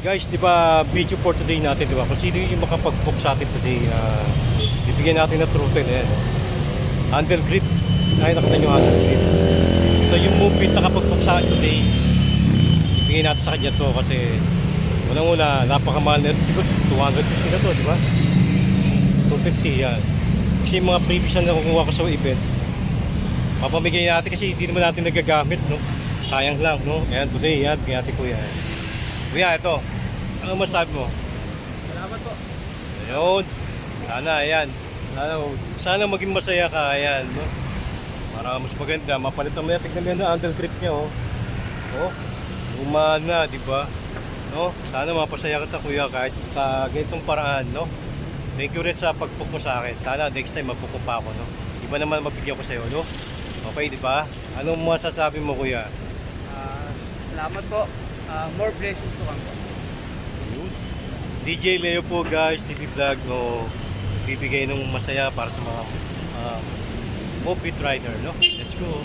Guys, di ba video for today natin, di ba? Kung sino yung makapag-book sa atin today, bibigyan natin ng throttle, handle grip. Ay, nakita nyo handle grip. So yung movement nakapag-book sa akin today, bibigyan natin sa kanya to kasi unang-una, napakamahal na ito. Siguro 250 na to, di ba? 250 yan. Kasi yung mga previous na nakukuha ko sa event, papamigay natin kasi hindi naman natin nagagamit, no? Sayang lang, no? Ayan, today, yan, bigyan natin kuya. Kuya, ito. Ano masabi mo? Salamat po. Ayun. Sana, ayan. Sana maging masaya ka, ayan, no? Para mas maganda. Mapalitan mo yan. Tignan mo yan ang handle grip niya, oh. Oh, umana, di ba? No? Sana mapasaya kita, kuya, kahit sa ganitong paraan, no? Thank you rin sa pagpuk mo sa akin. Sana next time magpukuk pa ako, no? Iba naman mabigyan ko sa'yo, no? Okay, di ba? Anong masasabi mo, kuya? Salamat po. More blessings to come po. DJ Leo po guys, TV Vlog, no, bibigay ng masaya para sa mga moped rider, no? Let's go!